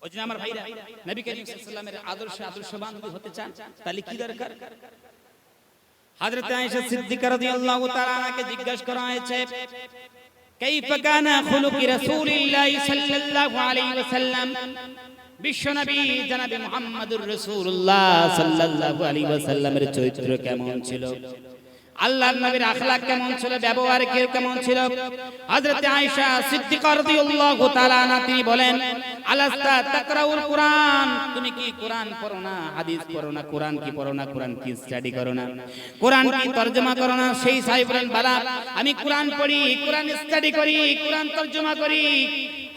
ওই জন্য আমার ভাইরা নবী করিম সাল্লাল্লাহু আলাইহি ওয়াসাল্লামের আদর্শবান হতে চান তাহলে কি দরকার? হযরত আয়েশা সিদ্দিকা রাদিয়াল্লাহু তাআলা আনহাকে জিজ্ঞাসা করা হয়েছে, কাইফা কানা খুলুকি রাসূলিল্লাহি সাল্লাল্লাহু আলাইহি ওয়াসাল্লাম, বিশ্বনবী জনাবে মুহাম্মদুর রাসূলুল্লাহ সাল্লাল্লাহু আলাইহি ওয়াসাল্লামের চরিত্র কেমন ছিল, আল্লাহর নবীর আখলাক কেমন ছিল, ব্যবহার কেমন ছিল? হযরত আয়েশা সিদ্দিকা রাদিয়াল্লাহু তাআলা আনহা তিনি বলেন, আলাস্তা তাকরাউল কুরআন, তুমি কি কোরআন পড়ো না, হাদিস পড়ো না, কোরআন কি পড়ো না, কোরআন কি স্টাডি করো না, কোরআন কি তরজমা করো না? সেই সাহেব বলেন, বালা আমি কোরআন পড়ি, কোরআন স্টাডি করি, কোরআন তরজমা করি।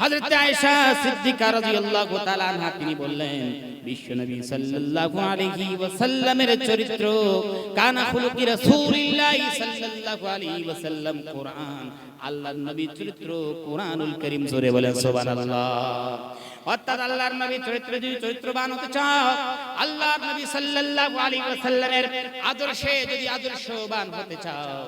হযরত আয়েশা সিদ্দিকা রাদিয়াল্লাহু তাআলা আনহা তিনি বললেন, বিশ্বনবী সাল্লাল্লাহু আলাইহি ওয়াসাল্লামের চরিত্র কানা খুলুকি রাসূলিল্লাহি সাল্লাল্লাহু আলাইহি ওয়াসাল্লাম কোরআন, আল্লাহর নবীর চরিত্র কোরআনুল কারীম। জোরে বলেন সুবহানাল্লাহ। অর্থাৎ আল্লাহর নবীর চরিত্র যদি চরিত্রবান হতে চাও, আল্লাহর নবী সাল্লাল্লাহু আলাইহি ওয়াসাল্লামের আদর্শে যদি আদর্শবান হতে চাও,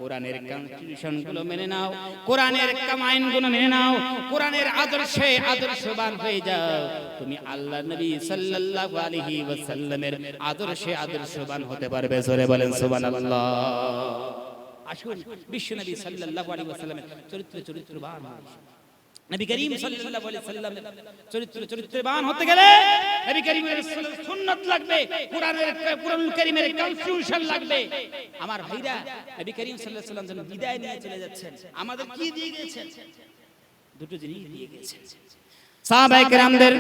কোরআনের কনস্টিটিউশন গুলো মেনে নাও, কোরআনের কামাইন গুলো মেনে নাও, কোরআনের আদর্শে আদর্শবান হয়ে যাও, তুমি আল্লাহর নবী সাল্লাল্লাহু আলাইহি ওয়াসাল্লামের আদর্শে আদর্শবান হতে পারবে। জোরে বলেন সুবহানাল্লাহ। আসুন বিশ্বনবী সাল্লাল্লাহু আলাইহি ওয়াসাল্লামের চরিত্রবান নবী করিম সাল্লাল্লাহু আলাইহি ওয়াসাল্লামের চরিত্রবান হতে গেলে নবী করিমের সুন্নাত লাগবে, কোরআনুল কারীমের কনস্টিটিউশন লাগবে। আমার ভাইরা, নবী করিম সাল্লাল্লাহু আলাইহি ওয়াসাল্লাম যখন বিদায় নিয়ে চলে যাচ্ছেন, আমাদের কি দিয়ে গেছেন? দুটো জিনিস দিয়ে গেছেন। সাহাবায়ে কেরামদের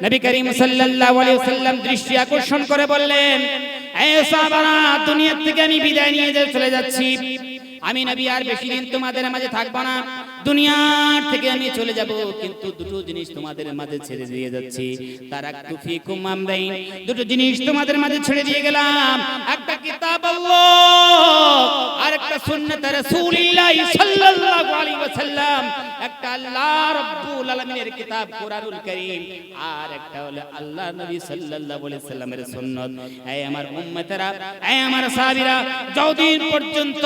নবী করিম সাল্লাল্লাহু আলাইহি ওয়াসাল্লাম দৃষ্টি আকর্ষণ করে বললেন, এ সাহাবারা, দুনিয়া থেকে আমি বিদায় নিয়ে চলে যাচ্ছি, আমি নবী আর বেশি দিন তোমাদের মাঝে থাকব না, দুনিয়ার থেকে আমি চলে যাব, কিন্তু দুটো জিনিস তোমাদের মাঝে ছেড়ে দিয়ে যাচ্ছি। তারাকতু ফিকুম আমরাইন, দুটো জিনিস তোমাদের মাঝে ছেড়ে দিয়ে গেলাম, একটা কিতাব আল্লাহ আর একটা সুন্নাত রাসূলুল্লাহ সাল্লাল্লাহু আলাইহি ওয়াসাল্লাম, একটা আল্লাহ রাব্বুল আলামিনের কিতাব কোরআনুল কারীম, আর একটা হলো আল্লাহ নবী সাল্লাল্লাহু আলাইহি ওয়াসাল্লামের সুন্নাত। এই আমার উম্মতেরা, এই আমার সাহাবীরা, যতদিন পর্যন্ত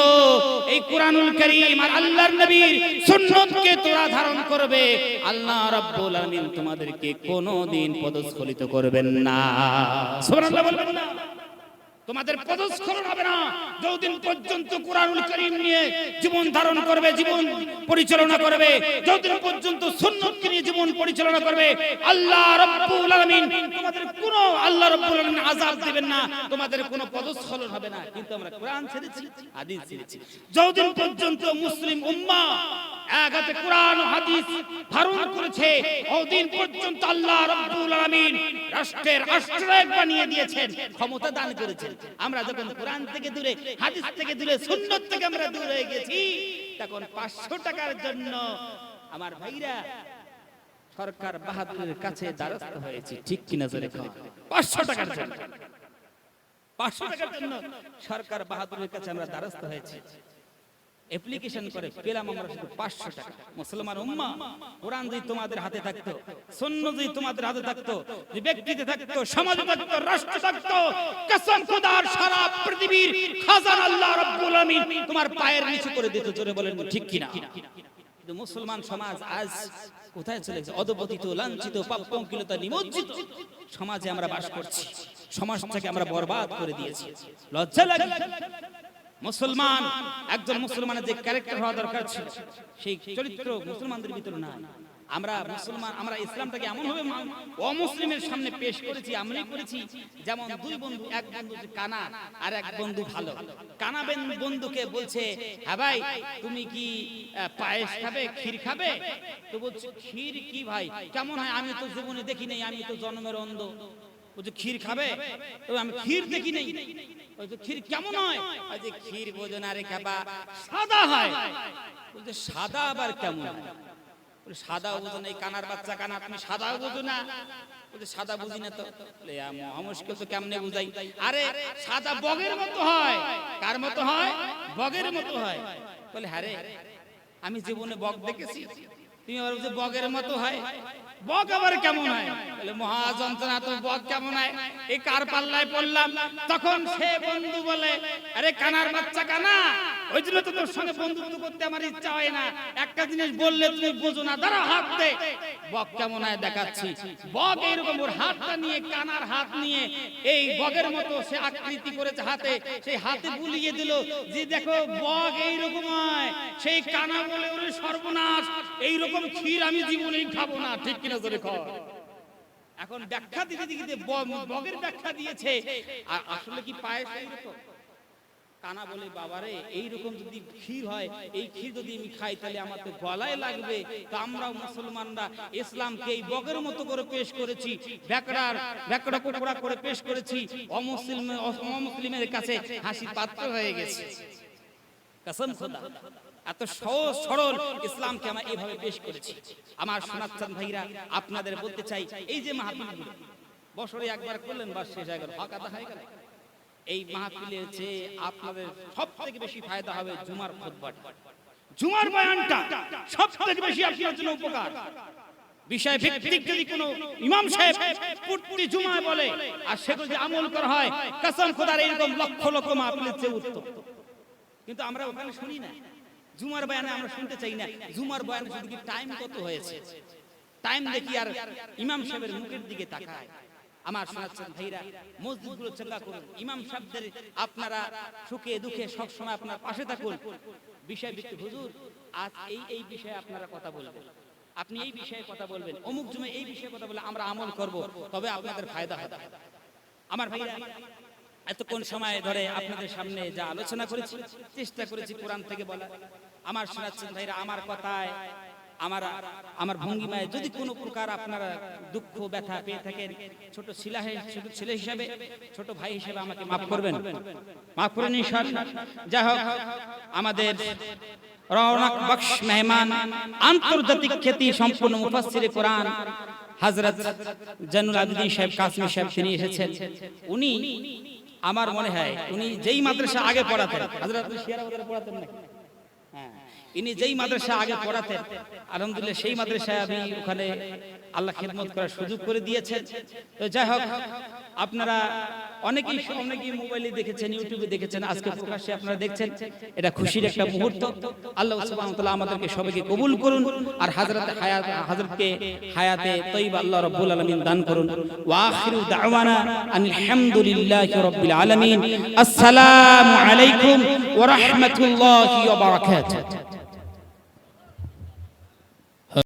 এই কোরআনুল কারীম আর আল্লাহর নবীর সুন্নাতকে তোমরা ধারণ করবে, আল্লাহ রাব্বুল আলামিন তোমাদেরকে কোনোদিন পদস্খলিত করবেন না। সুবহানাল্লাহ বলবেন না? তোমাদের পদস্খলন হবে না যতদিন পর্যন্ত কোরআনুল কারীম নিয়ে জীবন ধারণ করবে, জীবন পরিচালনা করবে, যতদিন পর্যন্ত সুন্নাতকে নিয়ে জীবন পরিচালনা করবে, আল্লাহ রাব্বুল আলামিন তোমাদের কোনো আযাব দিবেন না, তোমাদের কোনো পদস্খলন হবে না। কিন্তু আমরা কোরআন ছেড়েছি, হাদিস ছেড়েছি। যতদিন পর্যন্ত মুসলিম উম্মাহ এক হাতে কোরআন ও হাদিস ধারণ করেছে, ততদিন পর্যন্ত আল্লাহ রাব্বুল আলামিন রাষ্ট্রের রাষ্ট্রনায়ক বানিয়ে দিয়েছেন, ক্ষমতা দান করেছেন। আমরা যখন কোরআন থেকে দূরে, হাদিস থেকে দূরে, সুন্নাত থেকে আমরা দূরে হয়ে গেছি, তখন 500 টাকার জন্য আমার ভাইরা সরকার বাহাদুরের কাছে দ্বারস্থ হয়েছে। ঠিক কিনা জোরে কও? 500 টাকার জন্য, 500 টাকার জন্য সরকার বাহাদুরের কাছে আমরা দ্বারস্থ হয়েছি। অ্যাপ্লিকেশন করে পেলাম আমরা শুধু 500 টাকা। মুসলমান উম্মাহ, কোরআন যদি তোমাদের হাতে থাকতো, সুন্নাত যদি তোমাদের হাতে থাকতো, যদি ব্যক্তিতে থাকতো, সমাজে থাকতো, রাষ্ট্রে থাকতো, কসম খোদার সারা পৃথিবীর খাজানা আল্লাহ রাব্বুল আলামিন তোমার পায়ের নিচে করে দিত। জোরে বলেন ঠিক কিনা? কিন্তু মুসলমান সমাজ আজ কোথায় চলে গেছে? অধপতিত, লাঞ্ছিত, পাপপঙ্কিলতা নিমজ্জিত সমাজে আমরা বাস করছি। সমাজটাকে আমরা বরবাদ করে দিয়েছি। লজ্জা লাগে। মুসলমান, একজন মুসলমানের যে ক্যারেক্টার হওয়া দরকার ছিল, সেই চরিত্র মুসলমানদের ভিতরে নাই। আমরা মুসলমান, আমরা ইসলামটাকে এমন ভাবে অমুসলিমের সামনে পেশ করেছি, আমরাই করেছি যেমন দুই বন্ধু, এক বন্ধু কানা আর এক বন্ধু ভালো। কানা বন্ধুকে বলছে, হ্যাঁ ভাই তুমি কি পায়েস খাবে, ক্ষীর খাবে? তো বলছে, ক্ষীর কি ভাই, কেমন হয়? আমি তো জীবনে দেখি নাই, আমি তো জন্মের অন্ধ। বলছে, ক্ষীর খাবে? আমি ক্ষীর দেখি নাই। বলছে, ক্ষীর কেমন হয়? যে ক্ষীর বোঝো না রে খাবা, সাদা হয়। বলছে, সাদা আবার কেমন হয়? সাদা বোঝো না, এই কানার বাচ্চা কানা, তুমি সাদা বোঝো না? বলছে, সাদা বুঝি না তো। মহা মুশকিল তো, কেমনে বুঝাই? আরে সাদা বগের মতো হয়। কার মতো হয়? বগের মতো হয়। বলে, হ্যাঁ রে, আমি জীবনে বগ দেখেছি, তুমি আবার বলছো বগের মতো হয়। বগ আবার কেমন হয়? বলে, মহা যন্ত্রণা তো, বগ কেমন হয়? এই কার পাল্লায় পড়লাম। তখন সে বন্ধু বলে, আরে কানার বাচ্চা কানা, ওই জন্য তো তোর সঙ্গে বন্ধুত্ব করতে আমার ইচ্ছা হয় না। একটা জিনিস বললে তুমি বোঝো না, দাঁড়া হাত দে। বক কেমন হয় দেখাচ্ছি। বক এইরকম ওর হাতটা নিয়ে, কানার হাত নিয়ে এই বগের মতো সে আকৃতি করেছে হাতে, সেই হাতে বুলিয়ে দিল যে দেখো বক এইরকম হয়। সেই কানা বলে ওরে সর্বনাশ, এইরকম ক্ষীর আমি জীবনেই খাবো না। ঠিক কিনা জোরে কর। এখন ব্যাখ্যা দিতে দিতে বগের ব্যাখ্যা দিয়েছে, আর আসলে কি পায়েস এইরকম? কানা বলে বাবারে এইরকম যদি ক্ষীর হয়, এই ক্ষীর যদি আমি খাই তাহলে আমার তো গলায় লাগবে। তো আমরাও মুসলমানরা ইসলামকে এই বগের মতো করে পেশ করেছি, ব্যাকড়া কোকড়া করে পেশ করেছি। অমুসলিমের কাছে হাসির পাত্র হয়ে গেছে। কসম খোদা, এত সহজ সরল ইসলামকে আমরা এইভাবে পেশ করেছি। আমার সোনাচ্চান ভাইরা, আপনাদের বলতে চাই, এই যে মাহফিল বছরে একবার করলেন, বাস শেষ হয়ে গেল, ফাঁকা হয়ে গেল। এই মাহফিলের চেয়ে আপনাদের সবথেকে বেশি ফায়দা হবে জুমার খুতবাটা, জুমার বয়ানটা সবথেকে বেশি আপনার জন্য উপকার। বিষয় ভিত্তিক যদি কোনো ইমাম সাহেব প্রতি জুমায় বলে আর সেগুলো যদি আমল করা হয়, কসম খোদার এরকম লক্ষ লক্ষ মাহফিলের চেয়ে উত্তম। কিন্তু আমরা ওখানে শুনি না, জুমার বয়ানে আমরা শুনতে চাই না। জুমার বয়ানে শুধু কি টাইম কত হয়েছে, টাইম দেখি আর ইমাম সাহেবের মুখের দিকে তাকায়। আমার শোনাচ্ছেন ভাইরা, মসজিদগুলো চাঙ্গা করুন, ইমাম সাহেবদের আপনারা সুখে দুঃখে সব সময় আপনার পাশে থাকুন। বিষয় ভিত্তিক, হুজুর আজ এই বিষয়ে আপনারা কথা বলবেন, আপনি এই বিষয়ে কথা বলবেন, অমুক জুমে এই বিষয়ে কথা বলে আমরা আমল করব, তবে আপনাদের ফায়দা হবে। আমার ভাইরা, এতক্ষণ সময় ধরে আপনাদের সামনে যা আলোচনা করেছি, চেষ্টা করেছি কোরআন থেকে বলা। আমার শোনাচ্ছেন ভাইরা, আমার কথায়, আমার ভঙ্গিমায় যদি কোনো প্রকার আপনারা দুঃখ ব্যথা পেয়ে থাকেন, ছোট ছেলে হিসাবে, ছোট ভাই হিসেবে আমাকে মাফ করবেন, মাফ করে নিন। যাই হোক, আমাদের রওনাক বখশ মেহমান, আন্তর্জাতিক খ্যাতি সম্পূর্ণ মুফাসসিরে কোরআন হযরত জানুল আবেদিন সাহেব কাসমি সাহেব তিনি এসেছেন। উনি আমার মনে হয় উনি যেই মাদ্রাসা আগে পড়াতেন, হযরত শিয়ারাবাদের পড়াতেন না, হ্যাঁ, ইনি যেই মাদ্রাসা আগে পড়াতেন, আলহামদুলিল্লাহ সেই মাদ্রাসায় আমি ওখানে আল্লাহ খিদমত করার সুযোগ করে দিয়েছেন। তো যাই হোক, আপনারা অনেকেই মোবাইলে দেখেছেন, ইউটিউবে দেখেছেন, আজকে প্রকাশ্যে আপনারা দেখছেন, এটা খুশির একটা মুহূর্ত। আল্লাহ সুবহানাহু ওয়া তাআলা আমাদেরকে সবাইকে কবুল করুন, আর হযরতকে হায়াতে তয়্যিবা আল্লাহ রাব্বুল আলামিন দান করুন। ওয়া আখিরু দাওয়ানা আনিল হামদুলিল্লাহি রাব্বিল আলামিন। আসসালামু আলাইকুম ওয়া রাহমাতুল্লাহি ওয়া বারাকাতুহু।